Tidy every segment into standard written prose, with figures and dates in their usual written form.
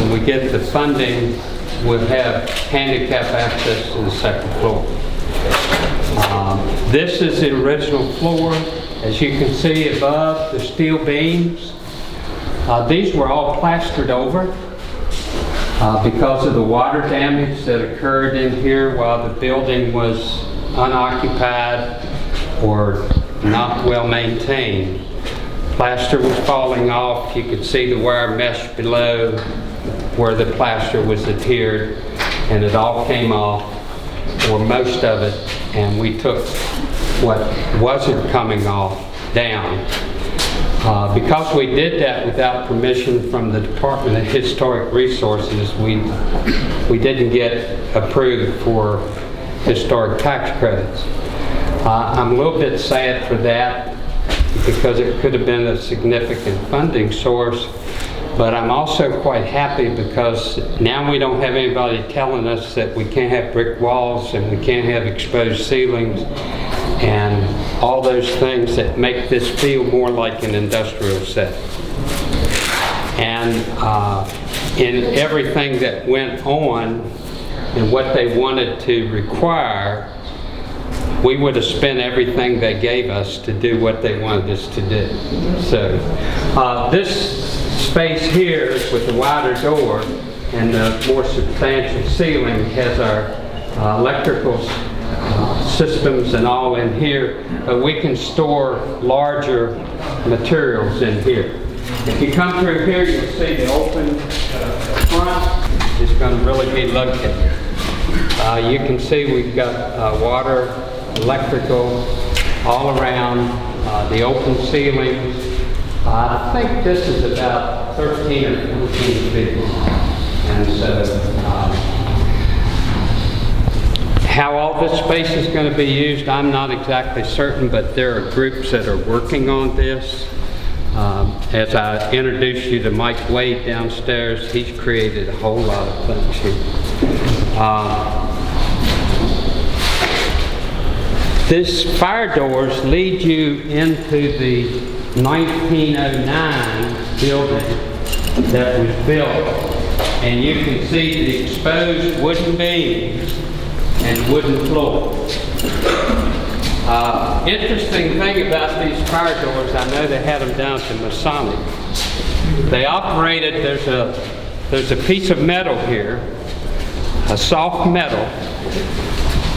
when we get the funding, we'll have handicap access to the second floor. This is the original floor. As you can see above, the steel beams. These were all plastered over because of the water damage that occurred in here while the building was unoccupied or not well maintained. Plaster was falling off. You could see the wire mesh below where the plaster was adhered, and it all came off, or most of it, and we took what wasn't coming off down. Because we did that without permission from the Department of Historic Resources, we didn't get approved for historic tax credits. I'm a little bit sad for that because it could have been a significant funding source, but I'm also quite happy because now we don't have anybody telling us that we can't have brick walls and we can't have exposed ceilings and all those things that make this feel more like an industrial setting. And in everything that went on and what they wanted to require, we would have spent everything they gave us to do what they wanted us to do. So this space here with the wider door and the more substantial ceiling has our electrical systems and all in here, but we can store larger materials in here. If you come through here, you'll see the open front is going to really be located. You can see we've got water, electrical all around, the open ceilings. I think this is about 13 or 14 feet. And so how all this space is going to be used, I'm not exactly certain, but there are groups that are working on this. As I introduced you to Mike Wade downstairs, he's created a whole lot of things here. These fire doors lead you into the 1909 building that was built, and you can see the exposed wooden beams and wooden floor. Interesting thing about these fire doors, I know they had them down to Masonic. They operated, there's a piece of metal here, a soft metal,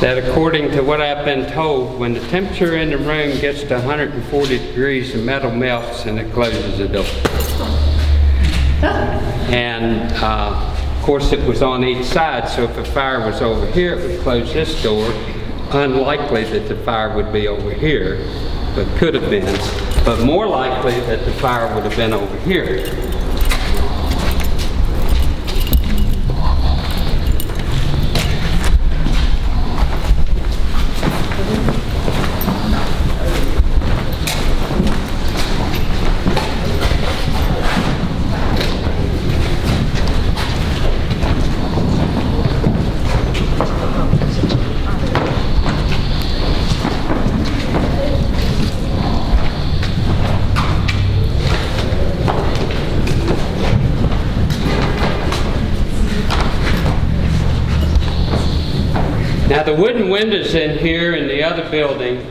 that according to what I've been told, when the temperature in the room gets to 140 degrees, the metal melts and it closes the door. And of course it was on each side, so if a fire was over here, it would close this door. Unlikely that the fire would be over here, but could have been. But more likely that the fire would have been over here. Now the wooden windows in here in the other building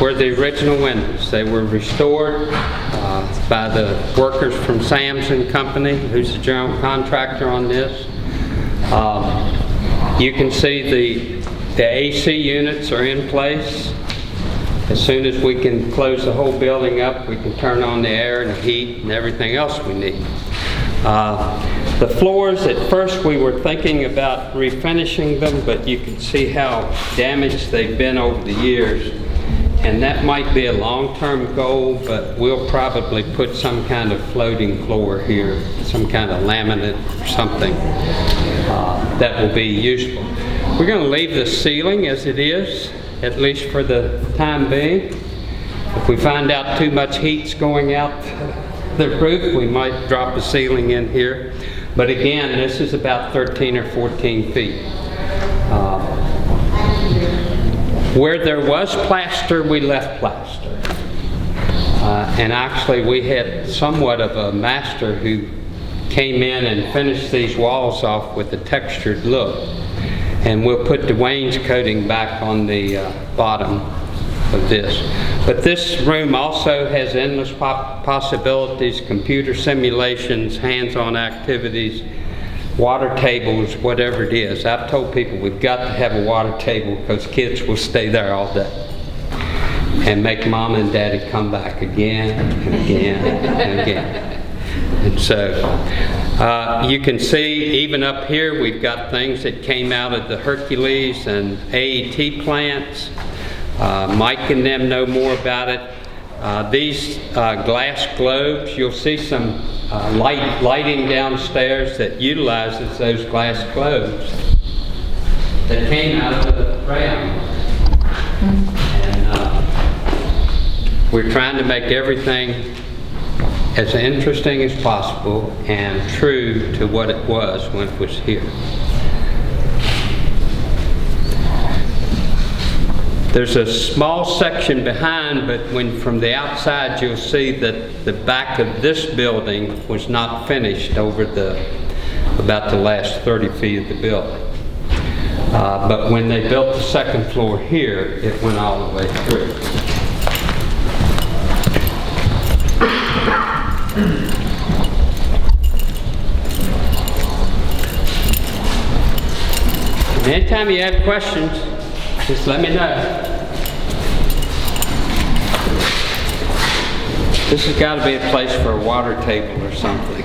were the original windows. They were restored by the workers from Sam's and Company, who's the general contractor on this. You can see the AC units are in place. As soon as we can close the whole building up, we can turn on the air and the heat and everything else we need. The floors, at first we were thinking about refinishing them, but you can see how damaged they've been over the years. And that might be a long-term goal, but we'll probably put some kind of floating floor here, some kind of laminate or something that will be useful. We're going to leave the ceiling as it is, at least for the time being. If we find out too much heat's going out the roof, we might drop a ceiling in here. But again, this is about 13 or 14 feet. Where there was plaster, we left plaster. And actually we had somewhat of a master who came in and finished these walls off with a textured look. And we'll put the wainscoting back on the bottom of this. But this room also has endless possibilities, computer simulations, hands-on activities, water tables, whatever it is. I've told people we've got to have a water table because kids will stay there all day and make mom and daddy come back again and again and again. And so you can see even up here we've got things that came out of the Hercules and AET plants. Mike and them know more about it. These glass globes, you'll see some lighting downstairs that utilizes those glass globes that came out of the ground. And we're trying to make everything as interesting as possible and true to what it was when it was here. There's a small section behind, but when from the outside you'll see that the back of this building was not finished over about the last 30 feet of the building. But when they built the second floor here, it went all the way through. And anytime you have questions, just let me know. This has got to be a place for a water table or something.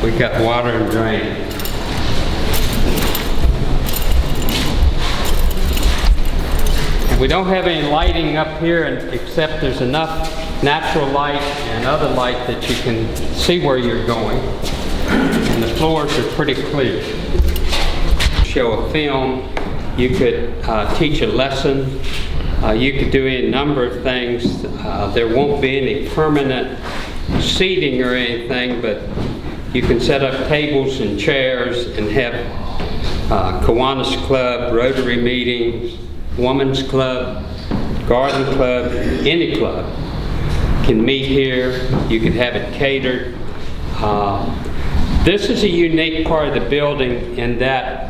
We've got water and drain. And we don't have any lighting up here except there's enough natural light and other light that you can see where you're going. And the floors are pretty clear. Show a film. You could teach a lesson. You could do any number of things. There won't be any permanent seating or anything, but you can set up tables and chairs and have Kiwanis Club, Rotary meetings, Women's Club, Garden Club, any club can meet here. You could have it catered. This is a unique part of the building in that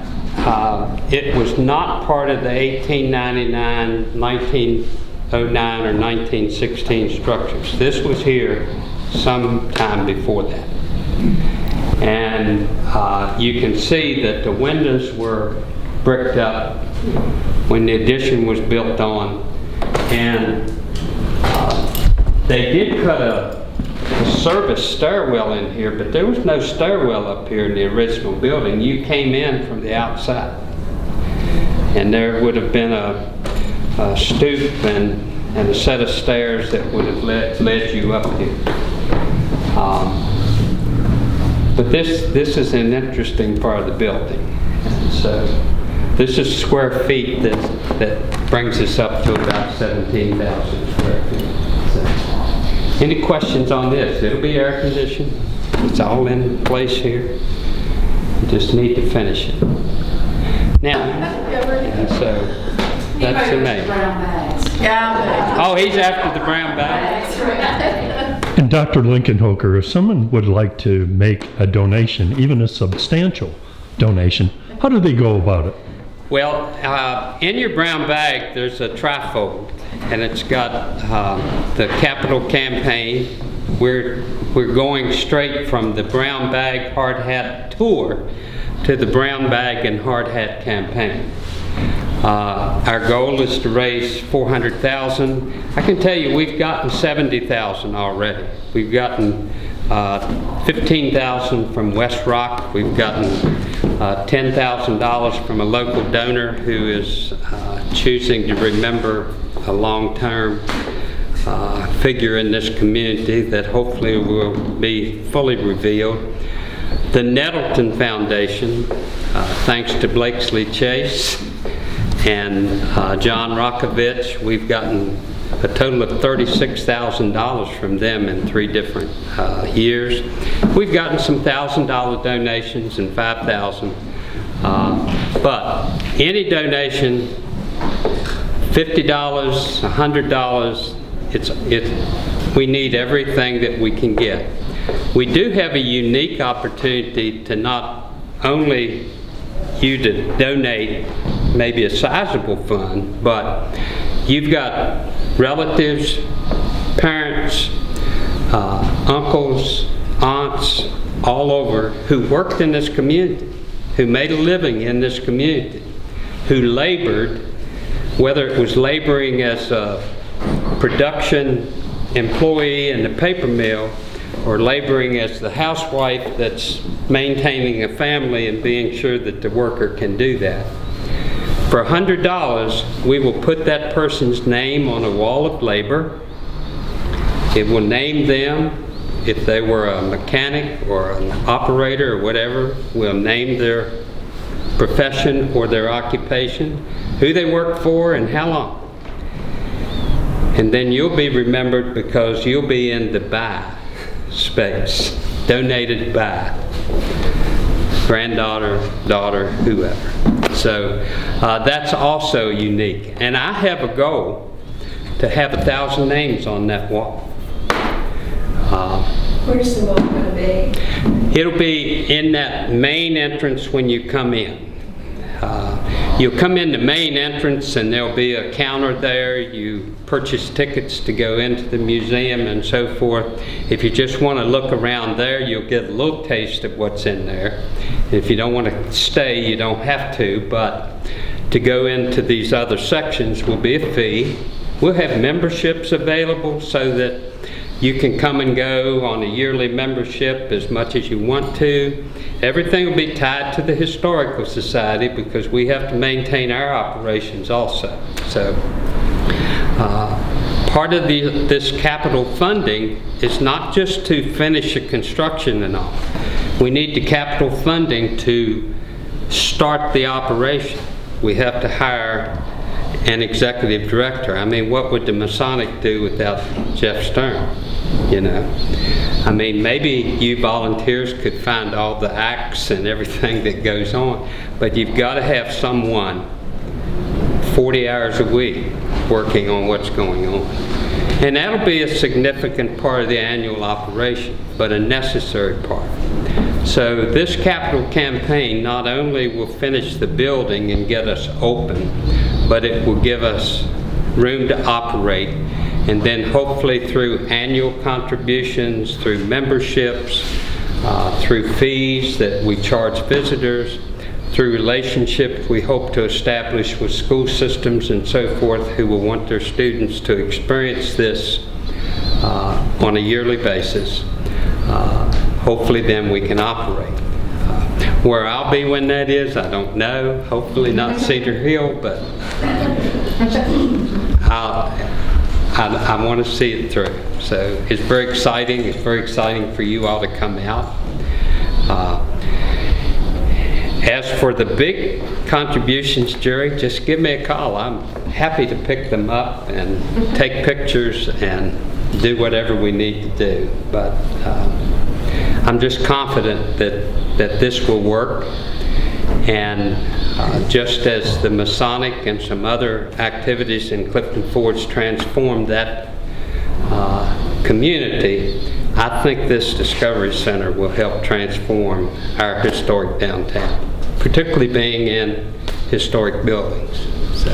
it was not part of the 1899, 1909, or 1916 structures. This was here sometime before that. And you can see that the windows were bricked up when the addition was built on. And they did cut a service stairwell in here, but there was no stairwell up here in the original building. You came in from the outside. And there would have been a stoop and a set of stairs that would have led you up here. But this is an interesting part of the building. And so this is square feet that brings us up to about 17,000 square feet. So, any questions on this? It'll be air conditioned. It's all in place here. You just need to finish it. Now, and so that's the name. Oh, he's after the brown bags. And Dr. Linkenhoker, if someone would like to make a donation, even a substantial donation, how do they go about it? Well, in your brown bag, there's a trifold, and it's got the capital campaign. We're going straight from the brown bag hard hat tour to the brown bag and hard hat campaign. Our goal is to raise $400,000. I can tell you we've gotten $70,000 already. We've gotten $15,000 from West Rock. We've gotten $10,000 from a local donor who is choosing to remember a long-term figure in this community that hopefully will be fully revealed. The Nettleton Foundation, thanks to Blakesley Chase and John Rokovich, we've gotten a total of $36,000 from them in 3 different years. We've gotten some $1,000 donations and $5,000, but any donation, $50, $100, we need everything that we can get. We do have a unique opportunity to not only you to donate maybe a sizable fund, but you've got relatives, parents, uncles, aunts, all over who worked in this community, who made a living in this community, who labored, whether it was laboring as a production employee in the paper mill or laboring as the housewife that's maintaining a family and being sure that the worker can do that. For $100, we will put that person's name on a wall of labor. It will name them. If they were a mechanic or an operator or whatever, we'll name their profession or their occupation, who they worked for and how long. And then you'll be remembered because you'll be in the by space, donated by granddaughter, daughter, whoever. So that's also unique. And I have a goal to have 1,000 names on that wall. Where's the wall going to be? It'll be in that main entrance when you come in. You'll come in the main entrance and there'll be a counter there. You purchase tickets to go into the museum and so forth. If you just want to look around there, you'll get a little taste of what's in there. If you don't want to stay, you don't have to, but to go into these other sections will be a fee. We'll have memberships available so that you can come and go on a yearly membership as much as you want to. Everything will be tied to the Historical Society because we have to maintain our operations also. So part of this capital funding is not just to finish a construction and all. We need the capital funding to start the operation. We have to hire an executive director. I mean, what would the Masonic do without Jeff Stern? You know, I mean, maybe you volunteers could find all the acts and everything that goes on, but you've got to have someone 40 hours a week working on what's going on. And that'll be a significant part of the annual operation, but a necessary part. So this capital campaign not only will finish the building and get us open, but it will give us room to operate, and then hopefully through annual contributions, through memberships, through fees that we charge visitors, through relationships we hope to establish with school systems and so forth who will want their students to experience this on a yearly basis. Hopefully then we can operate. Where I'll be when that is, I don't know. Hopefully not Cedar Hill, but I want to see it through. So it's very exciting. It's very exciting for you all to come out. As for the big contributions, Jerry, just give me a call. I'm happy to pick them up and take pictures and do whatever we need to do. But I'm just confident that this will work. And just as the Masonic and some other activities in Clifton Forge transformed that community, I think this Discovery Center will help transform our historic downtown, particularly being in historic buildings. So,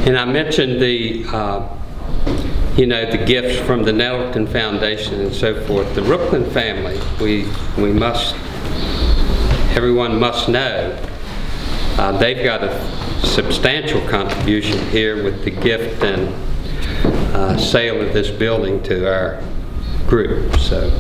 and I mentioned the the gifts from the Nettleton Foundation and so forth. The Rookland family, everyone must know, they've got a substantial contribution here with the gift and sale of this building to our group. So